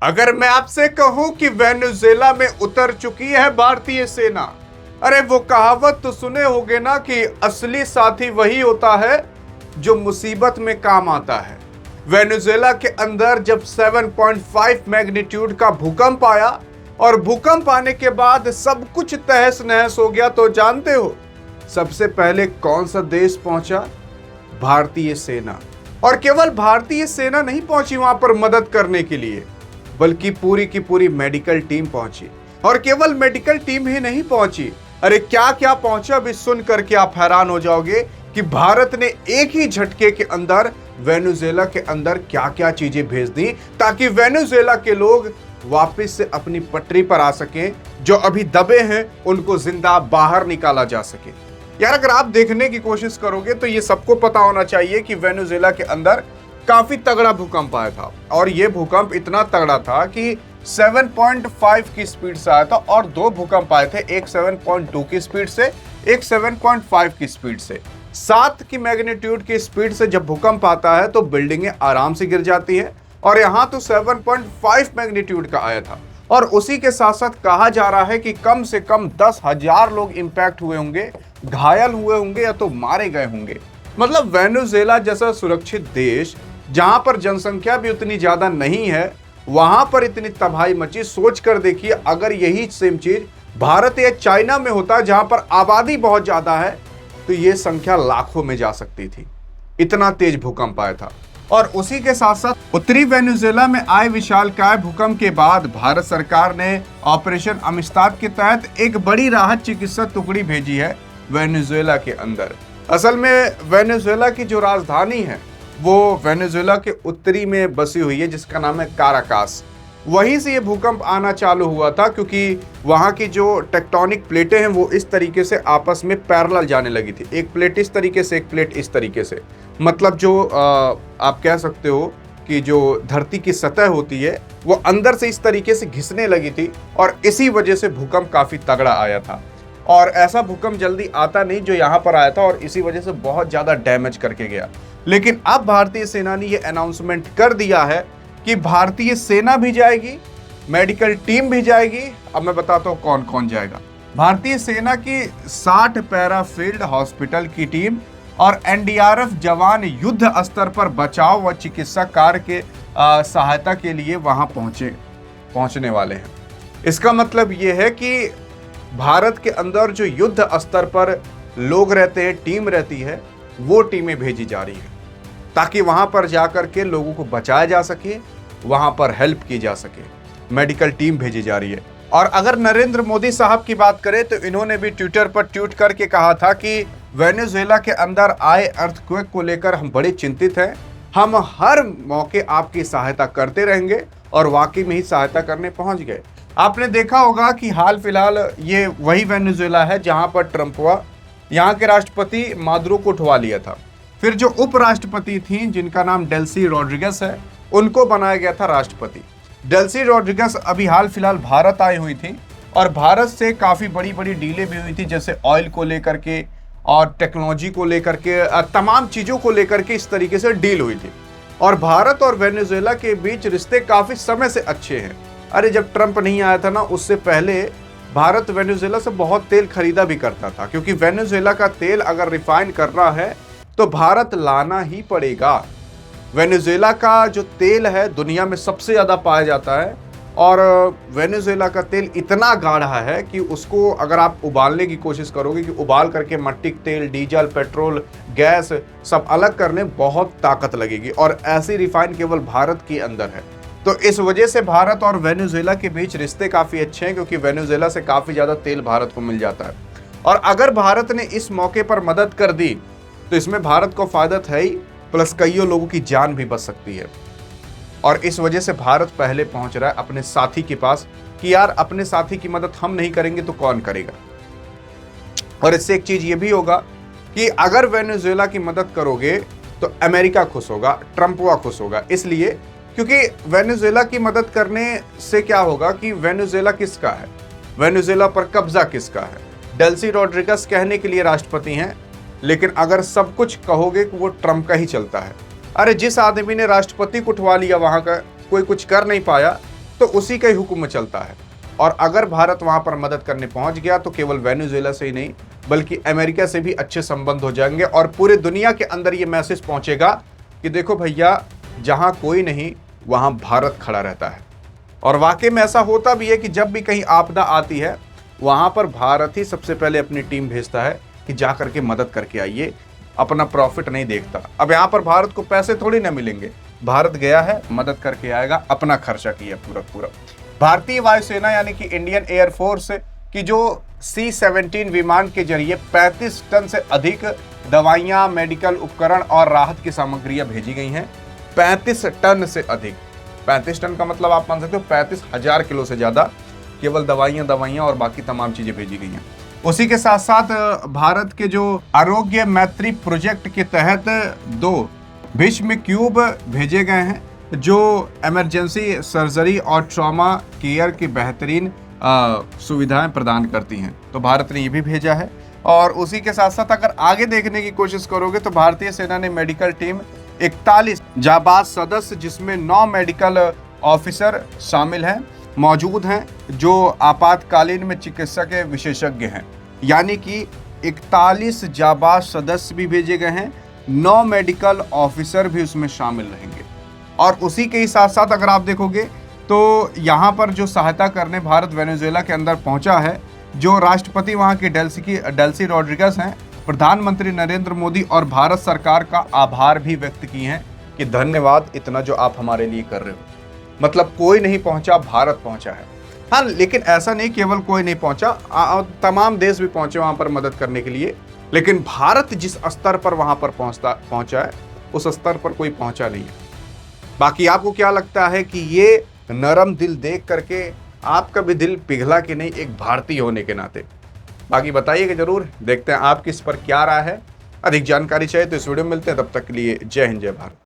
अगर मैं आपसे कहूं कि वेनेजुएला में उतर चुकी है भारतीय सेना, अरे वो कहावत तो सुने होंगे ना कि असली साथी वही होता है जो मुसीबत में काम आता है। वेनेजुएला के अंदर जब 7.5 मैग्नीट्यूड का भूकंप आया और भूकंप आने के बाद सब कुछ तहस नहस हो गया, तो जानते हो सबसे पहले कौन सा देश पहुंचा? भारतीय सेना। और केवल भारतीय सेना नहीं पहुंची वहां पर मदद करने के लिए, बल्कि पूरी की पूरी मेडिकल टीम पहुंची। और केवल मेडिकल टीम ही नहीं पहुंची, अरे क्या क्या पहुंचा भी सुन करके आप हैरान हो जाओगे कि भारत ने एक ही झटके के अंदर वेनेजुएला के अंदर क्या क्या चीजें भेज दी, ताकि वेनेजुएला के लोग वापस से अपनी पटरी पर आ सकें, जो अभी दबे हैं उनको जिंदा बाहर निकाला जा सके। यार अगर आप देखने की कोशिश करोगे तो ये सबको पता होना चाहिए कि वेनेजुएला के अंदर काफी तगड़ा भूकंप आया था, और ये भूकंप इतना तगड़ा था कि 7.5 की स्पीड से आया था, और दो भूकंप आए थे, एक 7.2 की स्पीड से, एक 7.5 की स्पीड से। 7 की मैग्नीट्यूड की स्पीड से जब भूकंप आता है तो बिल्डिंगें आराम से गिर जाती है, और यहां तो 7.5 मैग्नीट्यूड का आया था। और उसी के साथ साथ कहा जा रहा है कि कम से कम 10,000 लोग इंपैक्ट हुए होंगे, घायल हुए होंगे या तो मारे गए होंगे। मतलब वेनेजुएला जैसा सुरक्षित देश, जहां पर जनसंख्या भी उतनी ज्यादा नहीं है, वहां पर इतनी तबाही मची। सोच कर देखिए, अगर यही सेम चीज भारत या चाइना में होता, जहां पर आबादी बहुत ज्यादा है, तो ये संख्या लाखों में जा सकती थी। इतना तेज भूकंप आया था। और उसी के साथ साथ उत्तरी वेनेजुएला में आए विशालकाय भूकंप के बाद भारत सरकार ने ऑपरेशन अमिस्ताद के तहत एक बड़ी राहत चिकित्सा टुकड़ी भेजी है वेनेजुएला के अंदर। असल में वेनेजुएला की जो राजधानी है वो वेनेजुएला के उत्तरी में बसी हुई है, जिसका नाम है काराकास। वहीं से ये भूकंप आना चालू हुआ था, क्योंकि वहाँ की जो टेक्टोनिक प्लेटें हैं वो इस तरीके से आपस में पैरेलल जाने लगी थी। एक प्लेट इस तरीके से, एक प्लेट इस तरीके से। मतलब जो आप कह सकते हो कि जो धरती की सतह होती है वो अंदर से इस तरीके से घिसने लगी थी, और इसी वजह से भूकंप काफ़ी तगड़ा आया था। और ऐसा भूकंप जल्दी आता नहीं जो यहाँ पर आया था, और इसी वजह से बहुत ज़्यादा डैमेज करके गया। लेकिन अब भारतीय सेना ने ये अनाउंसमेंट कर दिया है कि भारतीय सेना भी जाएगी, मेडिकल टीम भी जाएगी। अब मैं बताता हूँ कौन कौन जाएगा। भारतीय सेना की 60 पैरा फील्ड हॉस्पिटल की टीम और एनडीआरएफ जवान युद्ध स्तर पर बचाव व चिकित्सा कार्य के सहायता के लिए वहां पहुंचने वाले हैं। इसका मतलब यह है कि भारत के अंदर जो युद्ध स्तर पर लोग रहते हैं, टीम रहती है, वो टीमें भेजी जा रही है, ताकि वहां पर जाकर के लोगों को बचाया जा सके, वहां पर हेल्प की जा सके। मेडिकल टीम भेजी जा रही है। और अगर नरेंद्र मोदी साहब की बात करें तो इन्होंने भी ट्विटर पर ट्वीट करके कहा था कि वेनेजुएला के अंदर आए अर्थक्वेक को लेकर हम बड़े चिंतित हैं, हम हर मौके आपकी सहायता करते रहेंगे। और वाकई में ही सहायता करने पहुंच गए। आपने देखा होगा कि हाल फिलहाल ये वही वेनेजुएला है जहां पर ट्रंप हुआ, यहाँ के राष्ट्रपति मादुरो को उठवा लिया था। फिर जो उपराष्ट्रपति थी जिनका नाम डेल्सी रोड्रिगस है, उनको बनाया गया था राष्ट्रपति। डेल्सी रोड्रिगस अभी हाल फिलहाल भारत आई हुई थी, और भारत से काफ़ी बड़ी बड़ी डीलें भी हुई थी, जैसे ऑयल को लेकर के और टेक्नोलॉजी को लेकर के, तमाम चीज़ों को लेकर के इस तरीके से डील हुई थी। और भारत और वेनेजुएला के बीच रिश्ते काफ़ी समय से अच्छे हैं। अरे जब ट्रंप नहीं आया था ना, उससे पहले भारत वेनेजुएला से बहुत तेल खरीदा भी करता था, क्योंकि वेनेजुएला का तेल अगर रिफाइन करना है तो भारत लाना ही पड़ेगा। वेनेजुएला का जो तेल है दुनिया में सबसे ज़्यादा पाया जाता है, और वेनेजुएला का तेल इतना गाढ़ा है कि उसको अगर आप उबालने की कोशिश करोगे, कि उबाल करके मट्टी तेल, डीजल, पेट्रोल, गैस सब अलग करने बहुत ताकत लगेगी, और ऐसी रिफाइन केवल भारत के अंदर है। तो इस वजह से भारत और वेनेजुएला के बीच रिश्ते काफ़ी अच्छे हैं, क्योंकि वेनेजुएला से काफ़ी ज़्यादा तेल भारत को मिल जाता है। और अगर भारत ने इस मौके पर मदद कर दी तो इसमें भारत को फ़ायदा है ही, प्लस कईयों लोगों की जान भी बच सकती है। और इस वजह से भारत पहले पहुंच रहा है अपने साथी के पास कि यार अपने साथी की मदद हम नहीं करेंगे तो कौन करेगा। और इससे एक चीज़ ये भी होगा कि अगर वेनेजुएला की मदद करोगे तो अमेरिका खुश होगा, ट्रंप हुआ खुश होगा। इसलिए क्योंकि वेनेजुएला की मदद करने से क्या होगा कि वेनेजुएला किसका है, वेनेजुएला पर कब्जा किसका है। डेल्सी रोड्रिगस कहने के लिए राष्ट्रपति हैं, लेकिन अगर सब कुछ कहोगे कि वो ट्रंप का ही चलता है। अरे जिस आदमी ने राष्ट्रपति को उठवा लिया, वहां का कोई कुछ कर नहीं पाया, तो उसी का ही हुक्म चलता है। और अगर भारत वहां पर मदद करने पहुंच गया तो केवल वेनेजुएला से ही नहीं बल्कि अमेरिका से भी अच्छे संबंध हो जाएंगे और पूरे दुनिया के अंदर ये मैसेज पहुंचेगा कि देखो भैया, जहां कोई नहीं वहां भारत खड़ा रहता है। और वाकई में ऐसा होता भी है कि जब भी कहीं आपदा आती है वहां पर भारत ही सबसे पहले अपनी टीम भेजता है कि जा करके मदद करके आइए, अपना प्रॉफिट नहीं देखता। अब यहाँ पर भारत को पैसे थोड़ी ना मिलेंगे, भारत गया है मदद करके आएगा, अपना खर्चा किया पूरा पूरा। भारतीय वायुसेना यानी कि इंडियन एयरफोर्स की जो C-17 विमान के जरिए 35 टन से अधिक दवाइयां, मेडिकल उपकरण और राहत की सामग्रियां भेजी गई हैं। 35 टन से अधिक, 35 टन का मतलब आप मान सकते हो 35,000 किलो से ज्यादा केवल दवाइयां और बाकी तमाम चीजें भेजी गई हैं। उसी के साथ साथ भारत के जो आरोग्य मैत्री प्रोजेक्ट के तहत 2 भीष्म क्यूब भेजे गए हैं जो इमरजेंसी सर्जरी और ट्रॉमा केयर की बेहतरीन सुविधाएं प्रदान करती हैं। तो भारत ने ये भी भेजा है। और उसी के साथ साथ अगर आगे देखने की कोशिश करोगे तो भारतीय सेना ने मेडिकल टीम 41 जाबाज सदस्य जिसमें 9 मेडिकल ऑफिसर शामिल हैं मौजूद हैं जो आपातकालीन में चिकित्सा के विशेषज्ञ हैं। यानी कि 41 जाबाज सदस्य भी भेजे गए हैं, 9 मेडिकल ऑफिसर भी उसमें शामिल रहेंगे। और उसी के ही साथ साथ अगर आप देखोगे तो यहाँ पर जो सहायता करने भारत वेनेजुएला के अंदर पहुंचा है, जो राष्ट्रपति वहाँ की डेल्सी रोड्रिगस हैं, प्रधानमंत्री नरेंद्र मोदी और भारत सरकार का आभार भी व्यक्त किए हैं कि धन्यवाद इतना जो आप हमारे लिए कर रहे हो। मतलब कोई नहीं पहुंचा, भारत पहुंचा है। हाँ, लेकिन ऐसा नहीं केवल कोई नहीं पहुंचा, तमाम देश भी पहुंचे वहां पर मदद करने के लिए। लेकिन भारत जिस स्तर पर वहां पर पहुंचा है उस स्तर पर कोई पहुंचा नहीं है। बाकी आपको क्या लगता है कि ये नरम दिल देख करके आपका भी दिल पिघला कि नहीं एक भारतीय होने के नाते? बाकी बताइएगा जरूर, देखते हैं आपकी इस पर क्या राय है। अधिक जानकारी चाहिए तो इस वीडियो में मिलते हैं, तब तक के लिए जय हिंद जय भारत।